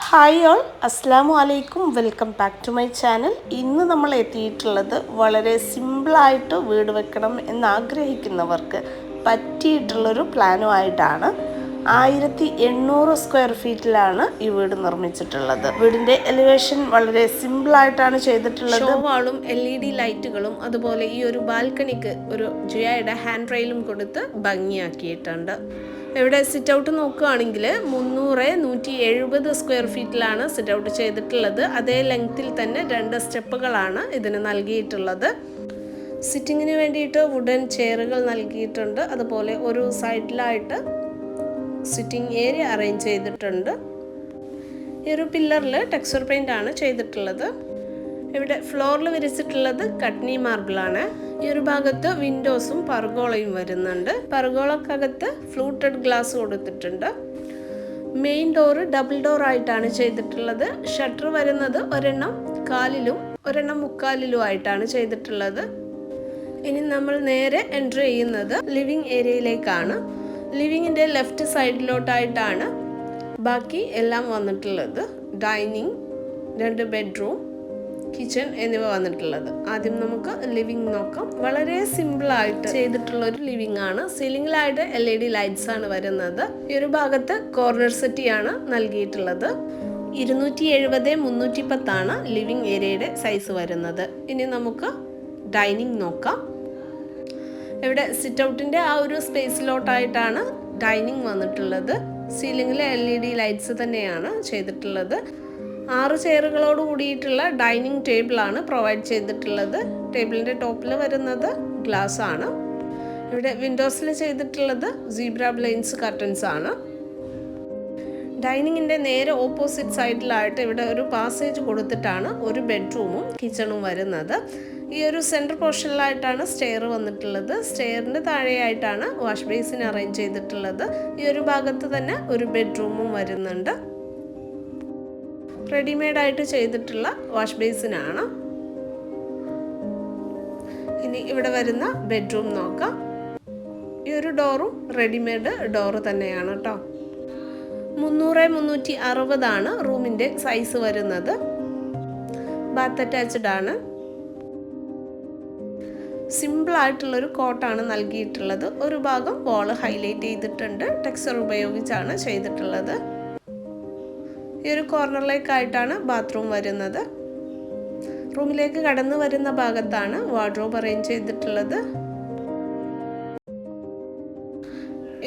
Hi all, അസ്സാം വലൈക്കും. Welcome back to my channel. ഇന്ന് നമ്മൾ എത്തിയിട്ടുള്ളത് വളരെ സിമ്പിളായിട്ട് വീട് വെക്കണം എന്നാഗ്രഹിക്കുന്നവർക്ക് പറ്റിയിട്ടുള്ളൊരു പ്ലാനുമായിട്ടാണ്. 1800 സ്ക്വയർ ഫീറ്റിലാണ് ഈ വീട് നിർമ്മിച്ചിട്ടുള്ളത്. വീടിൻ്റെ എലിവേഷൻ വളരെ സിമ്പിളായിട്ടാണ് ചെയ്തിട്ടുള്ളത്. ഷോവാളും LED ലൈറ്റുകളും അതുപോലെ ഈ ഒരു ബാൽക്കണിക്ക് ഒരു ജിയയുടെ ഹാൻഡ് റെയിലും കൊടുത്ത് ഭംഗിയാക്കിയിട്ടുണ്ട്. ഇവിടെ സിറ്റ് ഔട്ട് നോക്കുകയാണെങ്കിൽ 370 സ്ക്വയർ ഫീറ്റിലാണ് സിറ്റ് ഔട്ട് ചെയ്തിട്ടുള്ളത്. അതേ ലെങ്ത്തിൽ തന്നെ 2 സ്റ്റെപ്പുകളാണ് ഇതിന് നൽകിയിട്ടുള്ളത്. സിറ്റിങ്ങിന് വേണ്ടിയിട്ട് വുഡൻ ചെയറുകൾ നൽകിയിട്ടുണ്ട്. അതുപോലെ ഒരു സൈഡിലായിട്ട് സിറ്റിംഗ് ഏരിയ അറേഞ്ച് ചെയ്തിട്ടുണ്ട്. ഈ ഒരു പില്ലറിൽ ടെക്സ്ചർ പെയിൻ്റ് ആണ് ചെയ്തിട്ടുള്ളത്. ഇവിടെ ഫ്ലോറിൽ വിരിച്ചിട്ടുള്ളത് കട്നി മാർബിളാണ്. ഈ ഒരു ഭാഗത്ത് വിൻഡോസും പർഗോളയും വരുന്നുണ്ട്. പർഗോളക്കകത്ത് ഫ്ലൂട്ടഡ് ഗ്ലാസ് കൊടുത്തിട്ടുണ്ട്. മെയിൻ ഡോറ് ഡബിൾ ഡോർ ആയിട്ടാണ് ചെയ്തിട്ടുള്ളത്. ഷട്ടർ വരുന്നത് ഒരെണ്ണം കാലിലും ഒരെണ്ണം മുക്കാലിലും ആയിട്ടാണ് ചെയ്തിട്ടുള്ളത്. ഇനി നമ്മൾ നേരെ എൻട്രി ചെയ്യുന്നത് ലിവിങ് ഏരിയയിലേക്കാണ്. ലിവിങ്ങിൻ്റെ ലെഫ്റ്റ് സൈഡിലോട്ടായിട്ടാണ് ബാക്കി എല്ലാം വന്നിട്ടുള്ളത്. ഡൈനിങ്, 2 ബെഡ്റൂം, കിച്ചൺ എന്നിവ വന്നിട്ടുള്ളത്. ആദ്യം നമുക്ക് ലിവിങ് നോക്കാം. വളരെ സിമ്പിളായിട്ട് ചെയ്തിട്ടുള്ള ഒരു ലിവിങ് ആണ്. സീലിംഗിലായിട്ട് LED ലൈറ്റ്സ് ആണ് വരുന്നത്. ഈ ഒരു ഭാഗത്ത് കോർണർ സെറ്റിയാണ് നൽകിയിട്ടുള്ളത്. 270x310 ആണ് ലിവിങ് ഏരിയയുടെ സൈസ് വരുന്നത്. ഇനി നമുക്ക് ഡൈനിങ് നോക്കാം. ഇവിടെ സിറ്റ് ഔട്ടിൻ്റെ ആ ഒരു സ്പേസിലോട്ടായിട്ടാണ് ഡൈനിങ് വന്നിട്ടുള്ളത്. സീലിംഗിൽ LED ലൈറ്റ്സ് തന്നെയാണ് ചെയ്തിട്ടുള്ളത്. 6 ചെയറുകളോട് കൂടിയിട്ടുള്ള ഡൈനിങ് ടേബിളാണ് പ്രൊവൈഡ് ചെയ്തിട്ടുള്ളത്. ടേബിളിൻ്റെ ടോപ്പിൽ വരുന്നത് ഗ്ലാസ് ആണ്. ഇവിടെ വിൻഡോസിൽ ചെയ്തിട്ടുള്ളത് സീബ്ര ബ്ലൈൻഡ്സ് കർട്ടൻസ് ആണ്. ഡൈനിങ്ങിൻ്റെ നേരെ ഓപ്പോസിറ്റ് സൈഡിലായിട്ട് ഇവിടെ ഒരു പാസേജ് കൊടുത്തിട്ടാണ് ഒരു ബെഡ്റൂമും കിച്ചണും വരുന്നത്. ഈ ഒരു സെൻറ്റർ പോർഷനിലായിട്ടാണ് സ്റ്റെയർ വന്നിട്ടുള്ളത്. സ്റ്റെയറിൻ്റെ താഴെയായിട്ടാണ് വാഷ് ബേസിൻ അറേഞ്ച് ചെയ്തിട്ടുള്ളത്. ഈ ഒരു ഭാഗത്ത് തന്നെ ഒരു ബെഡ്റൂമും വരുന്നുണ്ട്. റെഡിമെയ്ഡായിട്ട് ചെയ്തിട്ടുള്ള വാഷ് ബേസിനാണ്. ഇനി ഇവിടെ വരുന്ന ബെഡ്റൂം നോക്കാം. ഈ ഒരു ഡോറും റെഡിമെയ്ഡ് ഡോറ് തന്നെയാണ് കേട്ടോ. 300x360 ആണ് റൂമിൻ്റെ സൈസ് വരുന്നത്. ബാത്ത് അറ്റാച്ച്ഡ് ആണ്. സിമ്പിളായിട്ടുള്ളൊരു കോട്ടാണ് നൽകിയിട്ടുള്ളത്. ഒരു ഭാഗം വാൾ ഹൈലൈറ്റ് ചെയ്തിട്ടുണ്ട്. ടെക്സ്ചർ ഉപയോഗിച്ചാണ് ചെയ്തിട്ടുള്ളത്. ഈ ഒരു കോർണറിലേക്കായിട്ടാണ് ബാത്റൂം വരുന്നത്. റൂമിലേക്ക് കടന്നു വരുന്ന ഭാഗത്താണ് വാർഡ്രോബ് അറേഞ്ച് ചെയ്തിട്ടുള്ളത്.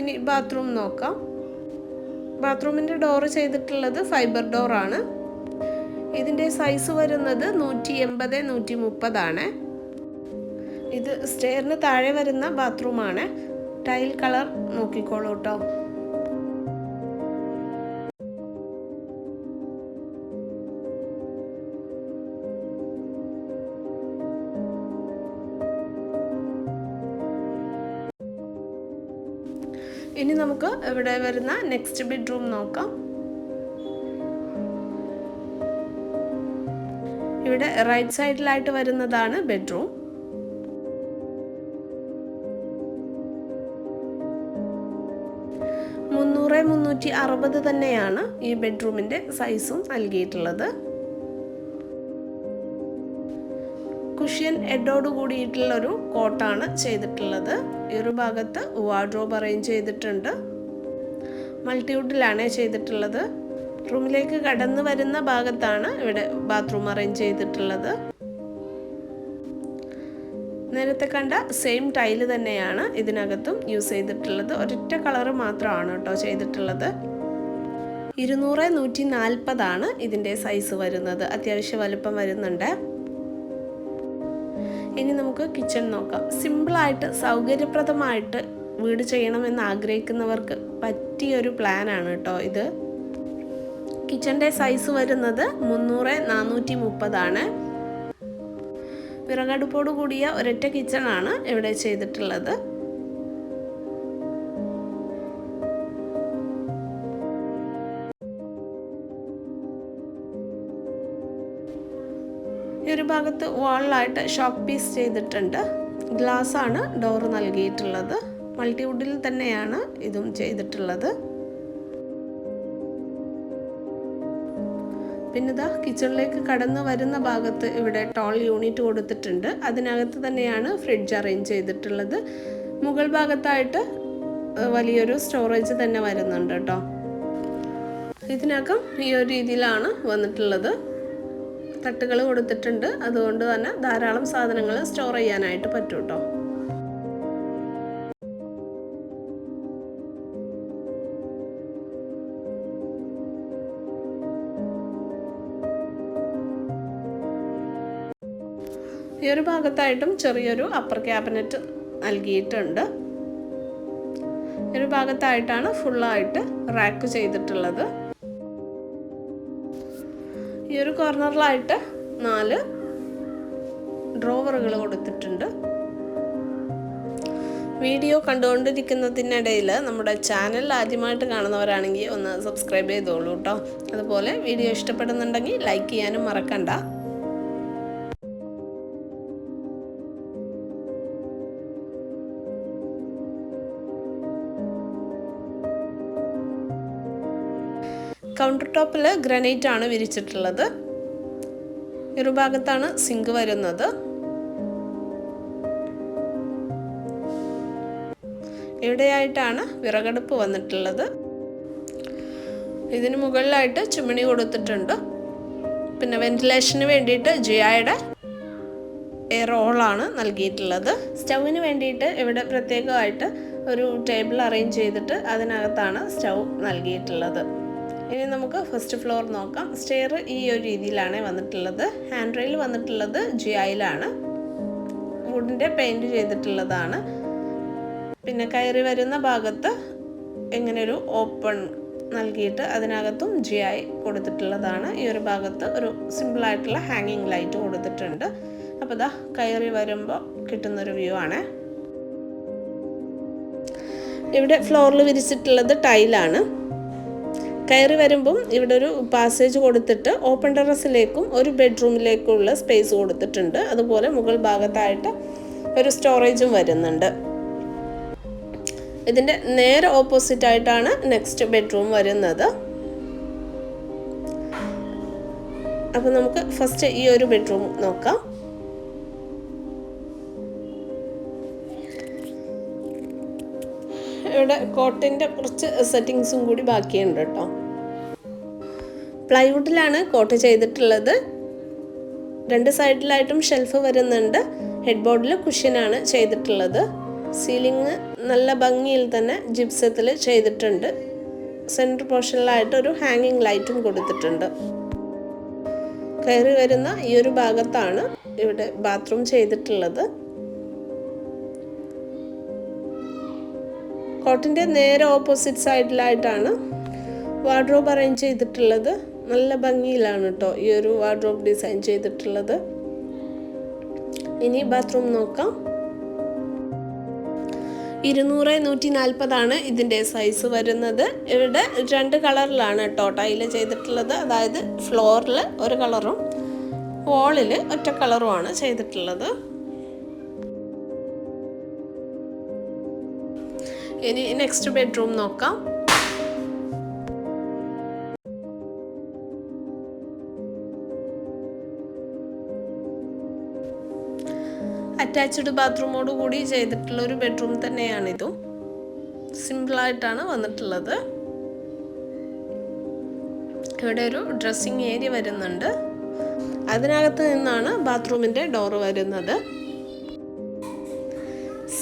ഇനി ബാത്റൂം നോക്കാം. ബാത്റൂമിൻ്റെ ഡോറ് ചെയ്തിട്ടുള്ളത് ഫൈബർ ഡോറാണ്. ഇതിൻ്റെ സൈസ് വരുന്നത് 180x130 ആണ്. ഇത് സ്റ്റെയറിന് താഴെ വരുന്ന ബാത്റൂമാണ്. ടൈൽ കളർ നോക്കിക്കോളൂ കേട്ടോ. ഇനി നമുക്ക് ഇവിടെ വരുന്ന നെക്സ്റ്റ് ബെഡ്റൂം നോക്കാം. ഇവിടെ റൈറ്റ് സൈഡിലായിട്ട് വരുന്നതാണ് ബെഡ്റൂം. തന്നെയാണ് ഈ ബെഡ്റൂമിൻ്റെ സൈസും നൽകിയിട്ടുള്ളത്. കുഷ്യൻ ഹെഡോട് കൂടിയിട്ടുള്ളൊരു കോട്ടാണ് ചെയ്തിട്ടുള്ളത്. ഈ ഒരു ഭാഗത്ത് വാർഡ്രോബ് അറേഞ്ച് ചെയ്തിട്ടുണ്ട്. മൾട്ടിവുഡിലാണ് ചെയ്തിട്ടുള്ളത്. റൂമിലേക്ക് കടന്നു വരുന്ന ഭാഗത്താണ് ഇവിടെ ബാത്റൂം അറേഞ്ച് ചെയ്തിട്ടുള്ളത്. നേരത്തെ കണ്ട സെയിം ടൈല് തന്നെയാണ് ഇതിനകത്തും യൂസ് ചെയ്തിട്ടുള്ളത്. ഒരൊറ്റ കളറ് മാത്രമാണ് കേട്ടോ ചെയ്തിട്ടുള്ളത്. 200x140 ആണ് ഇതിൻ്റെ സൈസ് വരുന്നത്. അത്യാവശ്യം വലുപ്പം വരുന്നുണ്ട്. ഇനി നമുക്ക് കിച്ചൺ നോക്കാം. സിമ്പിളായിട്ട് സൗകര്യപ്രദമായിട്ട് വീട് ചെയ്യണമെന്ന് ആഗ്രഹിക്കുന്നവർക്ക് പറ്റിയൊരു പ്ലാനാണ് കേട്ടോ ഇത്. കിച്ചൻ്റെ സൈസ് വരുന്നത് 300x430 ആണ്. വിറകടുപ്പോട് കൂടിയ ഒരൊറ്റ കിച്ചണാണ് ഇവിടെ ചെയ്തിട്ടുള്ളത്. ഈ ഒരു ഭാഗത്ത് വാളിലായിട്ട് ഷോക്ക് പീസ് ചെയ്തിട്ടുണ്ട്. ഗ്ലാസ് ആണ് ഡോർ നൽകിയിട്ടുള്ളത്. മൾട്ടിവുഡിൽ തന്നെയാണ് ഇതും ചെയ്തിട്ടുള്ളത്. പിന്നെ ഇതാ കിച്ചണിലേക്ക് കടന്നു വരുന്ന ഭാഗത്ത് ഇവിടെ ടോൾ യൂണിറ്റ് കൊടുത്തിട്ടുണ്ട്. അതിനകത്ത് തന്നെയാണ് ഫ്രിഡ്ജ് അറേഞ്ച് ചെയ്തിട്ടുള്ളത്. മുകൾ ഭാഗത്തായിട്ട് വലിയൊരു സ്റ്റോറേജ് തന്നെ വരുന്നുണ്ട് കേട്ടോ. ഇതിനകം ഈ ഒരു രീതിയിലാണ് വന്നിട്ടുള്ളത്. തട്ടുകൾ കൊടുത്തിട്ടുണ്ട്, അതുകൊണ്ട് തന്നെ ധാരാളം സാധനങ്ങൾ സ്റ്റോർ ചെയ്യാനായിട്ട് പറ്റും കേട്ടോ. ഈ ഒരു ഭാഗത്തായിട്ടും ചെറിയൊരു അപ്പർ ക്യാബിനറ്റ് നൽകിയിട്ടുണ്ട്. ഈ ഒരു ഭാഗത്തായിട്ടാണ് ഫുള്ളായിട്ട് റാക്ക് ചെയ്തിട്ടുള്ളത്. ഈ ഒരു കോർണറിലായിട്ട് 4 ഡ്രോവറുകൾ കൊടുത്തിട്ടുണ്ട്. വീഡിയോ കണ്ടുകൊണ്ടിരിക്കുന്നതിനിടയിൽ നമ്മുടെ ചാനൽ ആദ്യമായിട്ട് കാണുന്നവരാണെങ്കിൽ ഒന്ന് സബ്സ്ക്രൈബ് ചെയ്തോളൂ കേട്ടോ. അതുപോലെ വീഡിയോ ഇഷ്ടപ്പെടുന്നുണ്ടെങ്കിൽ ലൈക്ക് ചെയ്യാനും മറക്കണ്ട. കൗണ്ടർ ടോപ്പിൽ ഗ്രാനൈറ്റ് ആണ് വിരിച്ചിട്ടുള്ളത്. ഒരു ഭാഗത്താണ് സിങ്ക് വരുന്നത്. ഇവിടെയായിട്ടാണ് വിറകടുപ്പ് വന്നിട്ടുള്ളത്. ഇതിന് മുകളിലായിട്ട് ചിമ്മിണി കൊടുത്തിട്ടുണ്ട്. പിന്നെ വെന്റിലേഷന് വേണ്ടിയിട്ട് ജിയായുടെ എയർ ഹോളാണ് നൽകിയിട്ടുള്ളത്. സ്റ്റൗവിന് വേണ്ടിയിട്ട് ഇവിടെ പ്രത്യേകമായിട്ട് ഒരു ടേബിൾ അറേഞ്ച് ചെയ്തിട്ട് അതിനകത്താണ് സ്റ്റൗ നൽകിയിട്ടുള്ളത്. ഇനി നമുക്ക് ഫസ്റ്റ് ഫ്ലോർ നോക്കാം. സ്റ്റെയർ ഈ ഒരു രീതിയിലാണ് വന്നിട്ടുള്ളത്. ഹാൻഡ് റെയിൽ വന്നിട്ടുള്ളത് ജിഐയിലാണ്. വുഡിൻ്റെ പെയിൻറ് ചെയ്തിട്ടുള്ളതാണ്. പിന്നെ കയറി വരുന്ന ഭാഗത്ത് ഇങ്ങനൊരു ഓപ്പൺ നൽകിയിട്ട് അതിനകത്തും ജിഐ കൊടുത്തിട്ടുള്ളതാണ്. ഈ ഒരു ഭാഗത്ത് ഒരു സിമ്പിളായിട്ടുള്ള ഹാങ്ങിങ് ലൈറ്റ് കൊടുത്തിട്ടുണ്ട്. അപ്പോൾ ഇതാ കയറി വരുമ്പോൾ കിട്ടുന്നൊരു വ്യൂ ആണ്. ഇവിടെ ഫ്ലോറിൽ വിരിച്ചിട്ടുള്ളത് ടൈലാണ്. കയറി വരുമ്പം ഇവിടെ ഒരു പാസേജ് കൊടുത്തിട്ട് ഓപ്പൺ ടെറസിലേക്കും ഒരു ബെഡ്റൂമിലേക്കുള്ള സ്പേസ് കൊടുത്തിട്ടുണ്ട്. അതുപോലെ മുകൾ ഭാഗത്തായിട്ട് ഒരു സ്റ്റോറേജും വരുന്നുണ്ട്. ഇതിൻ്റെ നേരെ ഓപ്പോസിറ്റ് ആയിട്ടാണ് നെക്സ്റ്റ് ബെഡ്റൂം വരുന്നത്. അപ്പോൾ നമുക്ക് ഫസ്റ്റ് ഈ ഒരു ബെഡ്റൂം നോക്കാം. ഇവിടെ കോട്ടിൻ്റെ കുറച്ച് സെറ്റിങ്സും കൂടി ബാക്കിയുണ്ട് കേട്ടോ. പ്ലൈവുഡിലാണ് കോട്ട് ചെയ്തിട്ടുള്ളത്. 2 സൈഡിലായിട്ടും ഷെൽഫ് വരുന്നുണ്ട്. ഹെഡ് ബോർഡിൽ കുഷ്യനാണ് ചെയ്തിട്ടുള്ളത്. സീലിംഗ് നല്ല ഭംഗിയിൽ തന്നെ ജിപ്സത്തിൽ ചെയ്തിട്ടുണ്ട്. സെൻറ്റർ പോർഷനിലായിട്ട് ഒരു ഹാങ്ങിങ് ലൈറ്റും കൊടുത്തിട്ടുണ്ട്. കയറി വരുന്ന ഈ ഒരു ഭാഗത്താണ് ഇവിടെ ബാത്റൂം ചെയ്തിട്ടുള്ളത്. കോട്ടിൻ്റെ നേരെ ഓപ്പോസിറ്റ് സൈഡിലായിട്ടാണ് വാർഡ്രോബ് അറേഞ്ച് ചെയ്തിട്ടുള്ളത്. നല്ല ഭംഗിയിലാണ് കേട്ടോ ഈ ഒരു വാർഡ്രോബ് ഡിസൈൻ ചെയ്തിട്ടുള്ളത്. ഇനി ബാത്റൂം നോക്കാം. 200x140 ഇതിൻ്റെ സൈസ് വരുന്നത്. ഇവിടെ 2 കളറിലാണ് കേട്ടോ ടൈല് ചെയ്തിട്ടുള്ളത്. അതായത് ഫ്ലോറിൽ ഒരു കളറും വാളിൽ ഒറ്റ കളറുമാണ് ചെയ്തിട്ടുള്ളത്. ഇനി നെക്സ്റ്റ് ബെഡ്റൂം നോക്കാം. അറ്റാച്ച്ഡ് ബാത്റൂമോട് കൂടി ചെയ്തിട്ടുള്ള ഒരു ബെഡ്റൂം തന്നെയാണിതും. സിമ്പിളായിട്ടാണ് വന്നിട്ടുള്ളത്. ഇവിടെ ഒരു ഡ്രസ്സിങ് ഏരിയ വരുന്നുണ്ട്. അതിനകത്ത് നിന്നാണ് ബാത്റൂമിൻ്റെ ഡോറ് വരുന്നത്.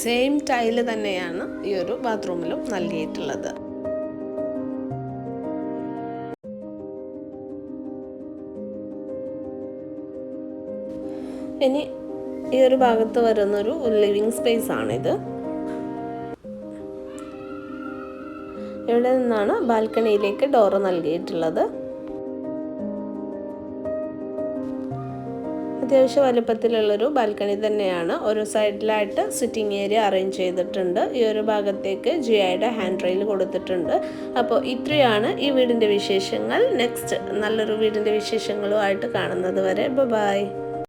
സെയിം ടൈല് തന്നെയാണ് ഈ ഒരു ബാത്റൂമിലും നൽകിയിട്ടുള്ളത്. ഇനി ഈ ഒരു ഭാഗത്ത് വരുന്നൊരു ലിവിങ് സ്പേസ് ആണിത്. ഇവിടെ നിന്നാണ് ബാൽക്കണിയിലേക്ക് ഡോറ് നൽകിയിട്ടുള്ളത്. അത്യാവശ്യം വലുപ്പത്തിലുള്ളൊരു ബാൽക്കണി തന്നെയാണ്. ഒരു സൈഡിലായിട്ട് സിറ്റിംഗ് ഏരിയ അറേഞ്ച് ചെയ്തിട്ടുണ്ട്. ഈ ഒരു ഭാഗത്തേക്ക് ജിഐയുടെ ഹാൻഡ് റെയിൽ കൊടുത്തിട്ടുണ്ട്. അപ്പോൾ ഇത്രയാണ് ഈ വീടിൻ്റെ വിശേഷങ്ങൾ. നെക്സ്റ്റ് നല്ലൊരു വീടിൻ്റെ വിശേഷങ്ങളുമായിട്ട് കാണുന്നത് വരെ ബൈ.